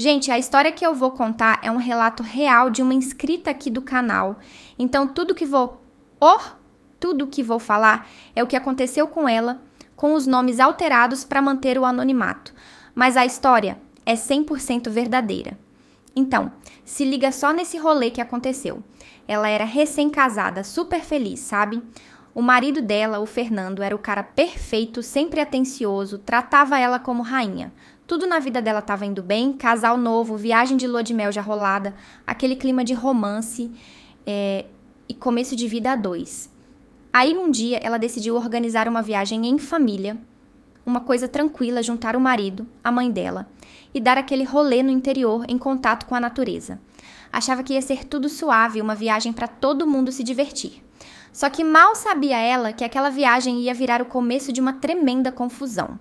Gente, a história que eu vou contar é um relato real de uma inscrita aqui do canal. Então, tudo que vou falar é o que aconteceu com ela, com os nomes alterados para manter o anonimato. Mas a história é 100% verdadeira. Então, se liga só nesse rolê que aconteceu. Ela era recém-casada, super feliz, sabe? O marido dela, o Fernando, era o cara perfeito, sempre atencioso, tratava ela como rainha. Tudo na vida dela estava indo bem, casal novo, viagem de lua de mel já rolada, aquele clima de romance e começo de vida a dois. Aí um dia ela decidiu organizar uma viagem em família, uma coisa tranquila, juntar o marido, a mãe dela, e dar aquele rolê no interior em contato com a natureza. Achava que ia ser tudo suave, uma viagem para todo mundo se divertir. Só que mal sabia ela que aquela viagem ia virar o começo de uma tremenda confusão.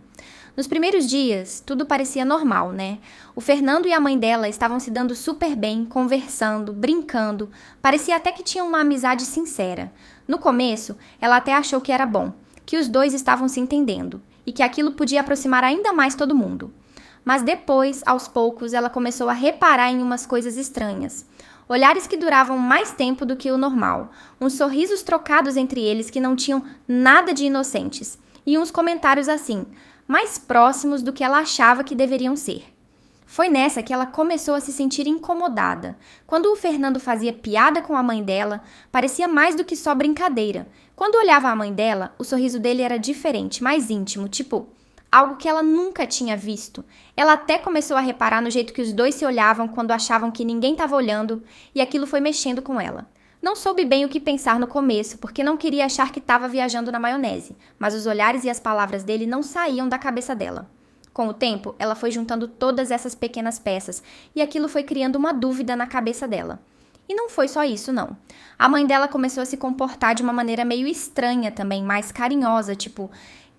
Nos primeiros dias, tudo parecia normal, né? O Fernando e a mãe dela estavam se dando super bem, conversando, brincando. Parecia até que tinham uma amizade sincera. No começo, ela até achou que era bom, que os dois estavam se entendendo e que aquilo podia aproximar ainda mais todo mundo. Mas depois, aos poucos, ela começou a reparar em umas coisas estranhas. Olhares que duravam mais tempo do que o normal, uns sorrisos trocados entre eles que não tinham nada de inocentes, e uns comentários assim, mais próximos do que ela achava que deveriam ser. Foi nessa que ela começou a se sentir incomodada. Quando o Fernando fazia piada com a mãe dela, parecia mais do que só brincadeira. Quando olhava a mãe dela, o sorriso dele era diferente, mais íntimo, tipo algo que ela nunca tinha visto. Ela até começou a reparar no jeito que os dois se olhavam quando achavam que ninguém estava olhando, e aquilo foi mexendo com ela. Não soube bem o que pensar no começo, porque não queria achar que estava viajando na maionese, mas os olhares e as palavras dele não saíam da cabeça dela. Com o tempo, ela foi juntando todas essas pequenas peças, e aquilo foi criando uma dúvida na cabeça dela. E não foi só isso, não. A mãe dela começou a se comportar de uma maneira meio estranha também, mais carinhosa, tipo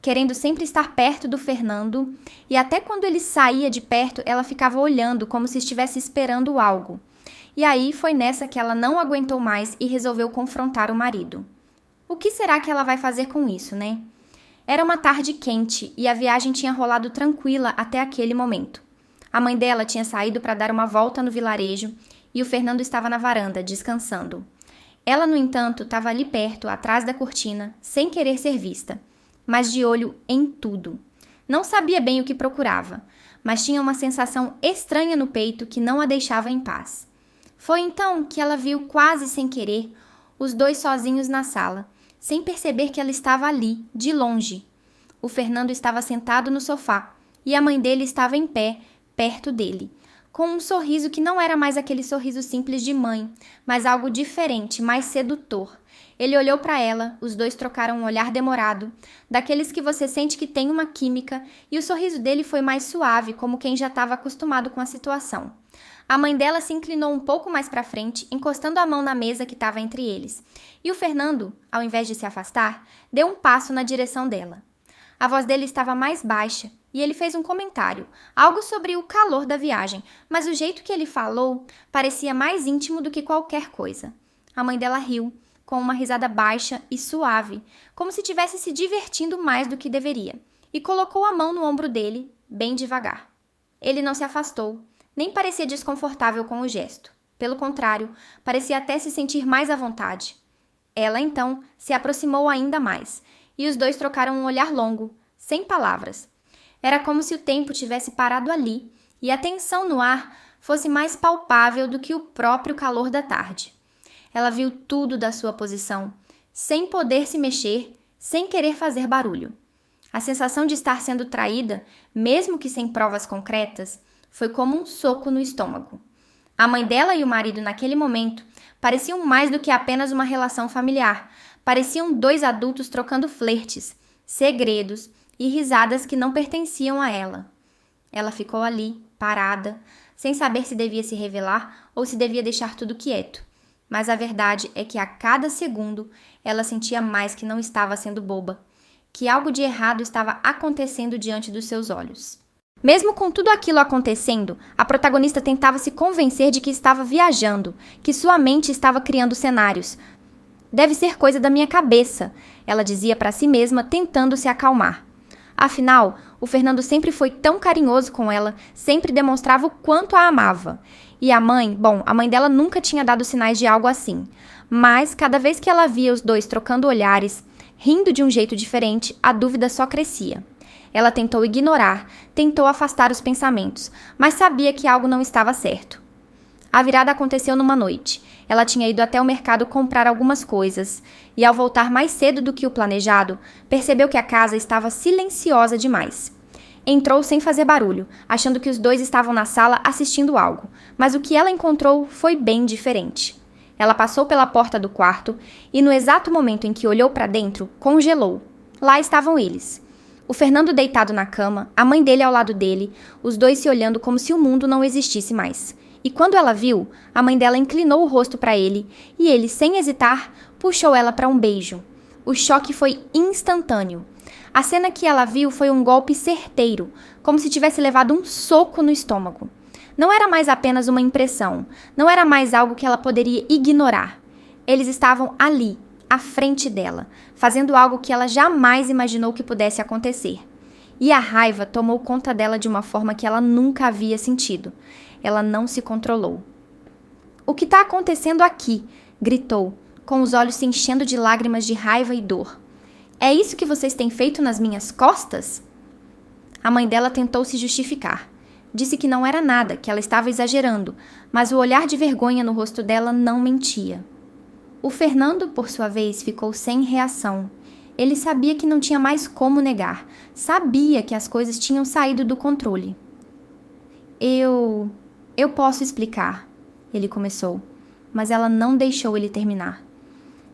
querendo sempre estar perto do Fernando, e até quando ele saía de perto, ela ficava olhando como se estivesse esperando algo. E aí foi nessa que ela não aguentou mais e resolveu confrontar o marido. O que será que ela vai fazer com isso, né? Era uma tarde quente e a viagem tinha rolado tranquila até aquele momento. A mãe dela tinha saído para dar uma volta no vilarejo e o Fernando estava na varanda, descansando. Ela, no entanto, estava ali perto, atrás da cortina, sem querer ser vista, mas de olho em tudo. Não sabia bem o que procurava, mas tinha uma sensação estranha no peito que não a deixava em paz. Foi então que ela viu, quase sem querer, os dois sozinhos na sala, sem perceber que ela estava ali, de longe. O Fernando estava sentado no sofá e a mãe dele estava em pé, perto dele, com um sorriso que não era mais aquele sorriso simples de mãe, mas algo diferente, mais sedutor. Ele olhou para ela, os dois trocaram um olhar demorado, daqueles que você sente que tem uma química, e o sorriso dele foi mais suave, como quem já estava acostumado com a situação. A mãe dela se inclinou um pouco mais para frente, encostando a mão na mesa que estava entre eles. E o Fernando, ao invés de se afastar, deu um passo na direção dela. A voz dele estava mais baixa, e ele fez um comentário, algo sobre o calor da viagem, mas o jeito que ele falou parecia mais íntimo do que qualquer coisa. A mãe dela riu, com uma risada baixa e suave, como se estivesse se divertindo mais do que deveria, e colocou a mão no ombro dele, bem devagar. Ele não se afastou, nem parecia desconfortável com o gesto. Pelo contrário, parecia até se sentir mais à vontade. Ela, então, se aproximou ainda mais, e os dois trocaram um olhar longo, sem palavras. Era como se o tempo tivesse parado ali, e a tensão no ar fosse mais palpável do que o próprio calor da tarde. Ela viu tudo da sua posição, sem poder se mexer, sem querer fazer barulho. A sensação de estar sendo traída, mesmo que sem provas concretas, foi como um soco no estômago. A mãe dela e o marido, naquele momento, pareciam mais do que apenas uma relação familiar. Pareciam dois adultos trocando flertes, segredos e risadas que não pertenciam a ela. Ela ficou ali, parada, sem saber se devia se revelar ou se devia deixar tudo quieto. Mas a verdade é que a cada segundo ela sentia mais que não estava sendo boba, que algo de errado estava acontecendo diante dos seus olhos. Mesmo com tudo aquilo acontecendo, a protagonista tentava se convencer de que estava viajando, que sua mente estava criando cenários. Deve ser coisa da minha cabeça, ela dizia para si mesma, tentando se acalmar. Afinal, o Fernando sempre foi tão carinhoso com ela, sempre demonstrava o quanto a amava. E a mãe dela nunca tinha dado sinais de algo assim. Mas, cada vez que ela via os dois trocando olhares, rindo de um jeito diferente, a dúvida só crescia. Ela tentou ignorar, tentou afastar os pensamentos, mas sabia que algo não estava certo. A virada aconteceu numa noite. Ela tinha ido até o mercado comprar algumas coisas, e ao voltar mais cedo do que o planejado, percebeu que a casa estava silenciosa demais. Entrou sem fazer barulho, achando que os dois estavam na sala assistindo algo, mas o que ela encontrou foi bem diferente. Ela passou pela porta do quarto e, no exato momento em que olhou para dentro, congelou. Lá estavam eles. O Fernando deitado na cama, a mãe dele ao lado dele, os dois se olhando como se o mundo não existisse mais. E quando ela viu, a mãe dela inclinou o rosto para ele e ele, sem hesitar, puxou ela para um beijo. O choque foi instantâneo. A cena que ela viu foi um golpe certeiro, como se tivesse levado um soco no estômago. Não era mais apenas uma impressão, não era mais algo que ela poderia ignorar. Eles estavam ali, à frente dela, fazendo algo que ela jamais imaginou que pudesse acontecer. E a raiva tomou conta dela de uma forma que ela nunca havia sentido. Ela não se controlou. "O que está acontecendo aqui?" gritou, com os olhos se enchendo de lágrimas de raiva e dor. "É isso que vocês têm feito nas minhas costas?" A mãe dela tentou se justificar. Disse que não era nada, que ela estava exagerando, mas o olhar de vergonha no rosto dela não mentia. O Fernando, por sua vez, ficou sem reação. Ele sabia que não tinha mais como negar. Sabia que as coisas tinham saído do controle. Eu posso explicar, ele começou, mas ela não deixou ele terminar.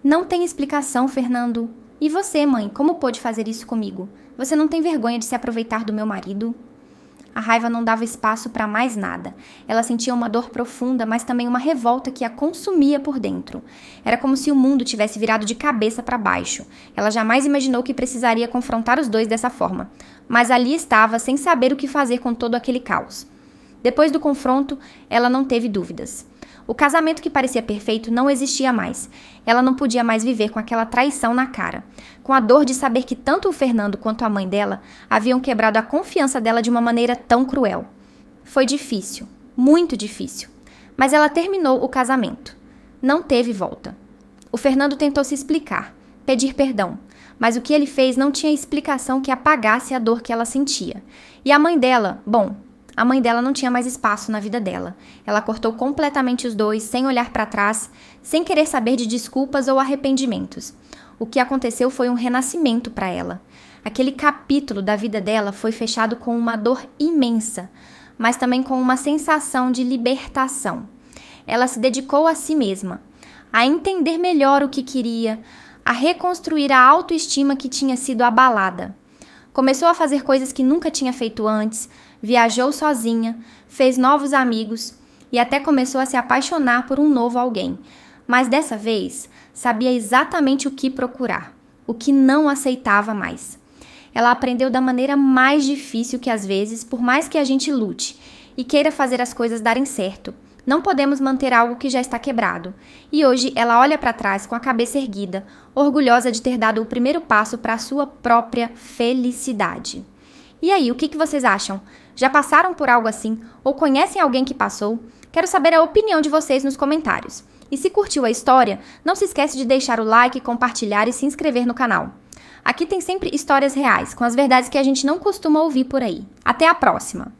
"Não tem explicação, Fernando. E você, mãe, como pôde fazer isso comigo? Você não tem vergonha de se aproveitar do meu marido?" A raiva não dava espaço para mais nada. Ela sentia uma dor profunda, mas também uma revolta que a consumia por dentro. Era como se o mundo tivesse virado de cabeça para baixo. Ela jamais imaginou que precisaria confrontar os dois dessa forma. Mas ali estava, sem saber o que fazer com todo aquele caos. Depois do confronto, ela não teve dúvidas. O casamento que parecia perfeito não existia mais. Ela não podia mais viver com aquela traição na cara, com a dor de saber que tanto o Fernando quanto a mãe dela haviam quebrado a confiança dela de uma maneira tão cruel. Foi difícil, muito difícil, mas ela terminou o casamento. Não teve volta. O Fernando tentou se explicar, pedir perdão, mas o que ele fez não tinha explicação que apagasse a dor que ela sentia. E a mãe dela, a mãe dela não tinha mais espaço na vida dela. Ela cortou completamente os dois, sem olhar para trás, sem querer saber de desculpas ou arrependimentos. O que aconteceu foi um renascimento para ela. Aquele capítulo da vida dela foi fechado com uma dor imensa, mas também com uma sensação de libertação. Ela se dedicou a si mesma, a entender melhor o que queria, a reconstruir a autoestima que tinha sido abalada. Começou a fazer coisas que nunca tinha feito antes, viajou sozinha, fez novos amigos e até começou a se apaixonar por um novo alguém. Mas dessa vez, sabia exatamente o que procurar, o que não aceitava mais. Ela aprendeu da maneira mais difícil que às vezes, por mais que a gente lute e queira fazer as coisas darem certo, não podemos manter algo que já está quebrado. E hoje ela olha para trás com a cabeça erguida, orgulhosa de ter dado o primeiro passo para a sua própria felicidade. E aí, o que vocês acham? Já passaram por algo assim? Ou conhecem alguém que passou? Quero saber a opinião de vocês nos comentários. E se curtiu a história, não se esquece de deixar o like, compartilhar e se inscrever no canal. Aqui tem sempre histórias reais, com as verdades que a gente não costuma ouvir por aí. Até a próxima!